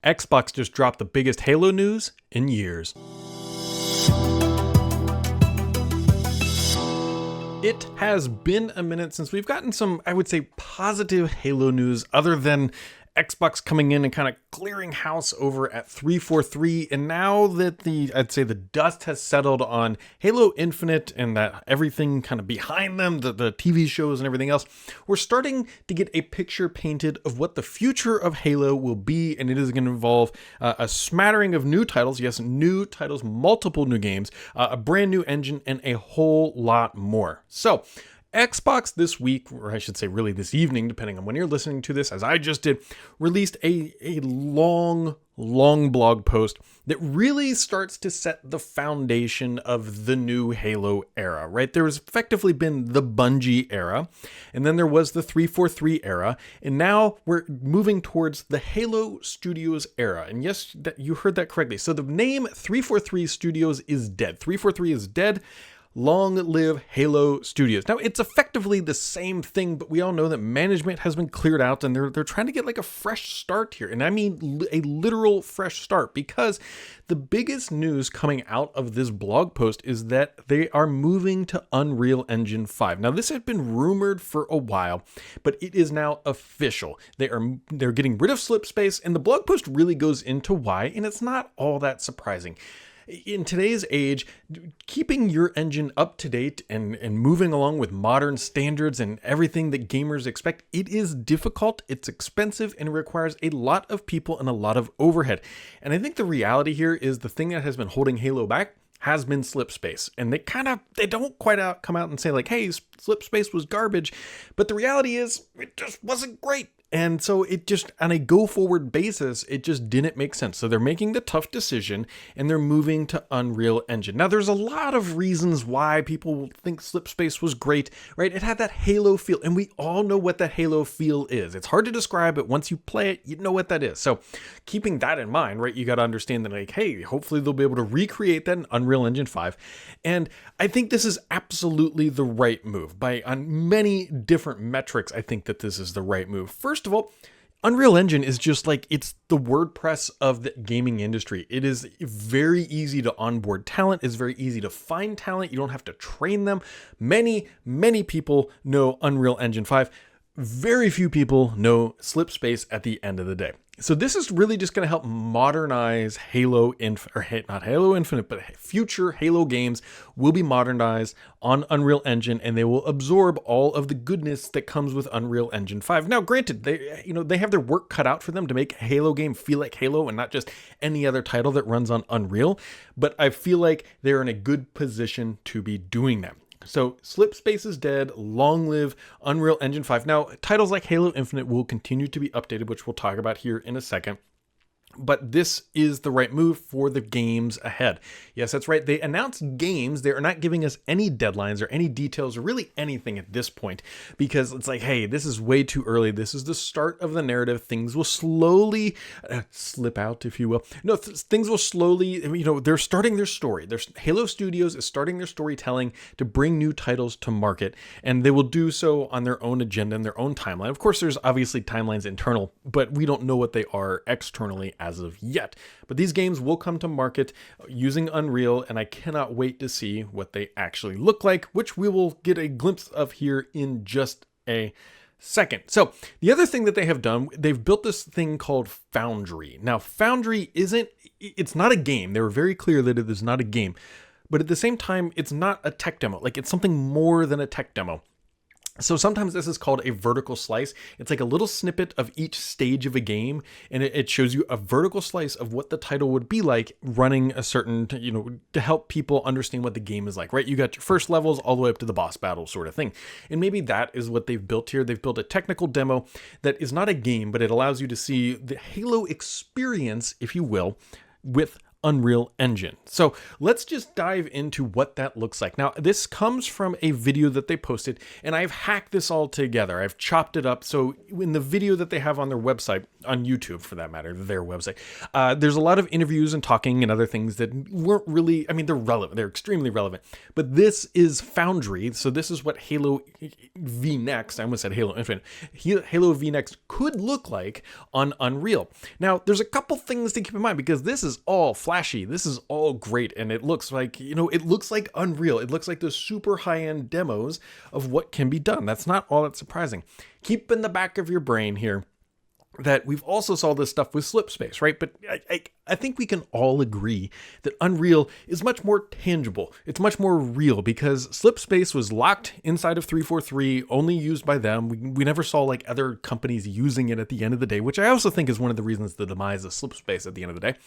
Xbox just dropped the biggest Halo news in years. It has been a minute since we've gotten some, I would say, positive Halo news other than Xbox coming in and kind of clearing house over at 343. And now that I'd say the dust has settled on Halo Infinite and that everything kind of behind them, the TV shows and everything else, we're starting to get a picture painted of what the future of Halo will be. And it is going to involve a smattering of new titles. Yes, new titles, multiple new games, a brand new engine, and a whole lot more. So Xbox this week, or I should say really this evening, depending on when you're listening to this, as I just did, released a long blog post that really starts to set the foundation of the new Halo era, right? There has effectively been the Bungie era, and then there was the 343 era, and now we're moving towards the Halo Studios era. And yes, you heard that correctly. So the name 343 Studios is dead. 343 is dead. Long live Halo Studios. Now, it's effectively the same thing, but we all know that management has been cleared out and they're trying to get like a fresh start here. And I mean a literal fresh start, because the biggest news coming out of this blog post is that they are moving to Unreal Engine 5. Now, this had been rumored for a while, but it is now official. They're getting rid of slip space, and the blog post really goes into why, and it's not all that surprising. In today's age, keeping your engine up to date and moving along with modern standards and everything that gamers expect, it is difficult, it's expensive, and it requires a lot of people and a lot of overhead. And I think the reality here is the thing that has been holding Halo back has been slip space. And they don't quite come out and say like, hey, slip space was garbage. But the reality is it just wasn't great. And so it just, on a go-forward basis, it just didn't make sense. So they're making the tough decision and they're moving to Unreal Engine. Now, there's a lot of reasons why people think Slip Space was great, right? It had that Halo feel, and we all know what that Halo feel is. It's hard to describe, but once you play it, you know what that is. So keeping that in mind, right, you got to understand that, like, hey, hopefully they'll be able to recreate that in Unreal Engine 5. And I think this is absolutely the right move. On many different metrics, I think that this is the right move. First of all, Unreal Engine is just like, it's the WordPress of the gaming industry. It is very easy to onboard talent. It's very easy to find talent. You don't have to train them. Many people know Unreal Engine 5. Very few people know Slip Space at the end of the day. So this is really just going to help modernize not Halo Infinite, but future Halo games will be modernized on Unreal Engine, and they will absorb all of the goodness that comes with Unreal Engine 5. Now, granted, they have their work cut out for them to make a Halo game feel like Halo and not just any other title that runs on Unreal, but I feel like they're in a good position to be doing that. So Slip Space is dead. Long live Unreal Engine 5. Now, titles like Halo Infinite will continue to be updated, which we'll talk about here in a second. But this is the right move for the games ahead. Yes, that's right. They announced games. They are not giving us any deadlines or any details or really anything at this point, because it's like, hey, this is way too early. This is the start of the narrative. Things will slowly slip out, if you will. No, things will slowly, they're starting their story. Halo Studios is starting their storytelling to bring new titles to market, and they will do so on their own agenda and their own timeline. Of course, there's obviously timelines internal, but we don't know what they are externally as of yet. But these games will come to market using Unreal, and I cannot wait to see what they actually look like, which we will get a glimpse of here in just a second. So the other thing that they have done, they've built this thing called Foundry. Now, Foundry it's not a game. They were very clear that it is not a game, but at the same time, it's not a tech demo. Like, it's something more than a tech demo. So sometimes this is called a vertical slice. It's like a little snippet of each stage of a game, and it shows you a vertical slice of what the title would be like running a certain, to help people understand what the game is like, right? You got your first levels all the way up to the boss battle sort of thing. And maybe that is what they've built here. They've built a technical demo that is not a game, but it allows you to see the Halo experience, if you will, with Unreal Engine. So let's just dive into what that looks like. Now, this comes from a video that they posted, and I've hacked this all together. I've chopped it up. So in the video that they have on their website, on YouTube for that matter, their website, there's a lot of interviews and talking and other things that weren't really, I mean, they're relevant. They're extremely relevant. But this is Foundry. So this is what Halo VNext, I almost said Halo Infinite, Halo VNext could look like on Unreal. Now, there's a couple things to keep in mind because this is all flashy. This is all great. And it looks like, it looks like Unreal. It looks like the super high-end demos of what can be done. That's not all that surprising. Keep in the back of your brain here that we've also saw this stuff with Slipspace, right? But I think we can all agree that Unreal is much more tangible. It's much more real because Slipspace was locked inside of 343, only used by them. We never saw like other companies using it at the end of the day, which I also think is one of the reasons the demise of Slipspace at the end of the day.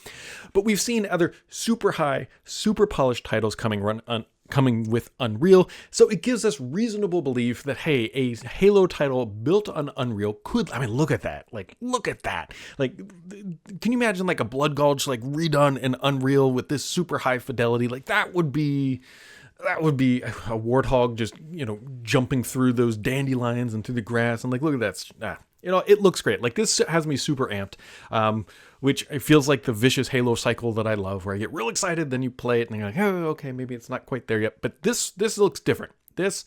But we've seen other super high, super polished titles coming with Unreal, so it gives us reasonable belief that, hey, a Halo title built on Unreal could, I mean, look at that. Like, can you imagine like a Blood Gulch like redone in Unreal with this super high fidelity? Like that would be a warthog just, jumping through those dandelions and through the grass. And like, look at that. It looks great. Like this has me super amped, which it feels like the vicious Halo cycle that I love, where I get real excited, then you play it and you're like, oh, okay, maybe it's not quite there yet. But this looks different. This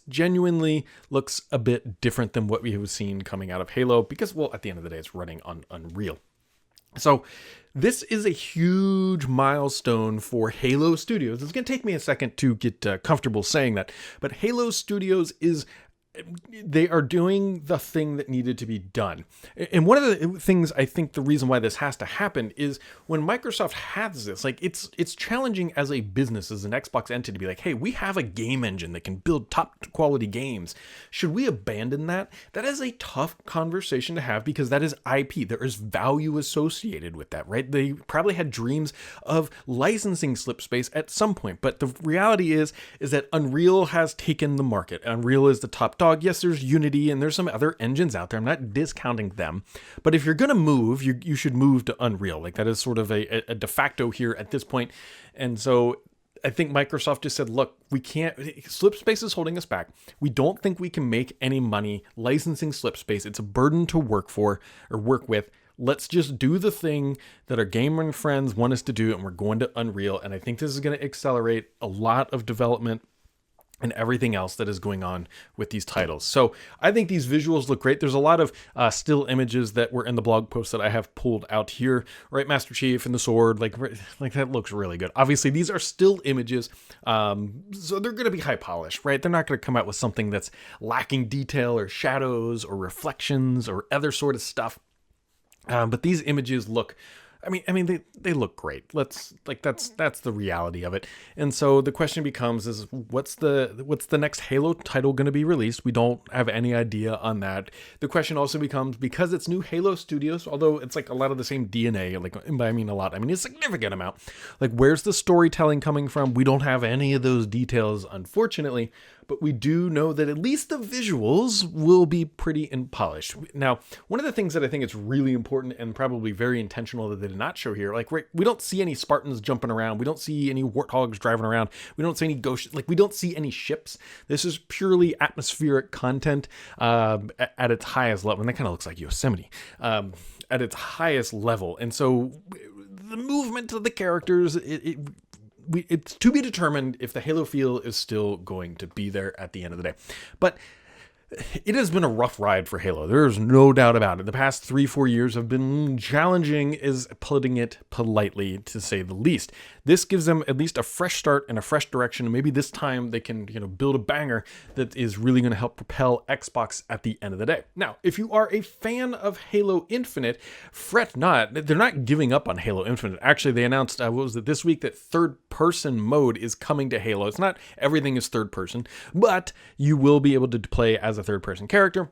genuinely looks a bit different than what we have seen coming out of Halo because, well, at the end of the day, it's running on Unreal. So this is a huge milestone for Halo Studios. It's going to take me a second to get comfortable saying that, but Halo Studios they are doing the thing that needed to be done. And one of the things I think the reason why this has to happen is when Microsoft has this, like it's challenging as a business, as an Xbox entity to be like, hey, we have a game engine that can build top quality games. Should we abandon that? That is a tough conversation to have because that is IP. There is value associated with that, right? They probably had dreams of licensing Slipspace at some point, but the reality is that Unreal has taken the market. Unreal is the top dog. Yes, there's Unity and there's some other engines out there. I'm not discounting them, but if you're going to move, you should move to Unreal. Like that is sort of a de facto here at this point. And so I think Microsoft just said, look, we can't, Slipspace is holding us back. We don't think we can make any money licensing Slipspace. It's a burden to work with. Let's just do the thing that our gamer friends want us to do. And we're going to Unreal. And I think this is going to accelerate a lot of development and everything else that is going on with these titles. So I think these visuals look great. There's a lot of still images that were in the blog post that I have pulled out here, right? Master Chief and the sword, like that looks really good. Obviously, these are still images, so they're going to be high polished, right? They're not going to come out with something that's lacking detail or shadows or reflections or other sort of stuff. But these images look, I mean, they look great. That's the reality of it. And so the question becomes is what's the next Halo title going to be released? We don't have any idea on that. The question also becomes, because it's new Halo Studios, although it's like a lot of the same DNA, like, and by I mean a lot, I mean a significant amount. Like, where's the storytelling coming from? We don't have any of those details, unfortunately. But we do know that at least the visuals will be pretty polished. Now, one of the things that I think is really important and probably very intentional that they did not show here, like we don't see any Spartans jumping around. We don't see any warthogs driving around. We don't see any ghosts. Like we don't see any ships. This is purely atmospheric content at its highest level. And that kind of looks like Yosemite at its highest level. And so the movement of the characters, it's to be determined if the Halo feel is still going to be there at the end of the day. But it has been a rough ride for Halo. There's no doubt about it. The past 3-4 years have been challenging, is putting it politely, to say the least. This gives them at least a fresh start and a fresh direction. And maybe this time they can, build a banger that is really going to help propel Xbox at the end of the day. Now, if you are a fan of Halo Infinite, fret not. They're not giving up on Halo Infinite. Actually, they announced, this week, that third-person mode is coming to Halo. It's not everything is third-person, but you will be able to play as a third-person character.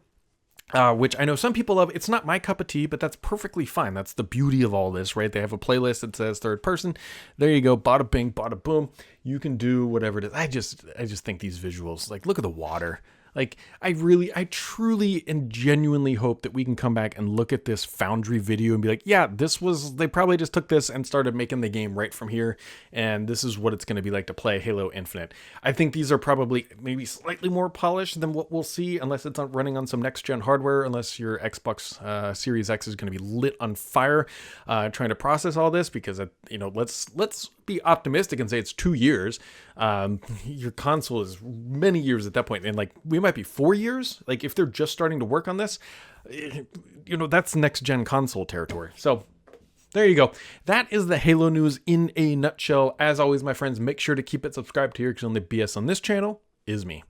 Which I know some people love. It's not my cup of tea, but that's perfectly fine. That's the beauty of all this, right? They have a playlist that says third person. There you go. Bada bing, bada boom. You can do whatever it is. I just think these visuals, like, look at the water. Like, I truly and genuinely hope that we can come back and look at this Foundry video and be like, yeah, they probably just took this and started making the game right from here, and this is what it's going to be like to play Halo Infinite. I think these are probably maybe slightly more polished than what we'll see, unless it's not running on some next-gen hardware, unless your Xbox Series X is going to be lit on fire trying to process all this, because, let's be optimistic and say it's 2 years. Your console is many years at that point, and like we might be 4 years. Like if they're just starting to work on this, that's next gen console territory. So there you go. That is the Halo news in a nutshell. As always, my friends, make sure to keep it subscribed here, because the only BS on this channel is me.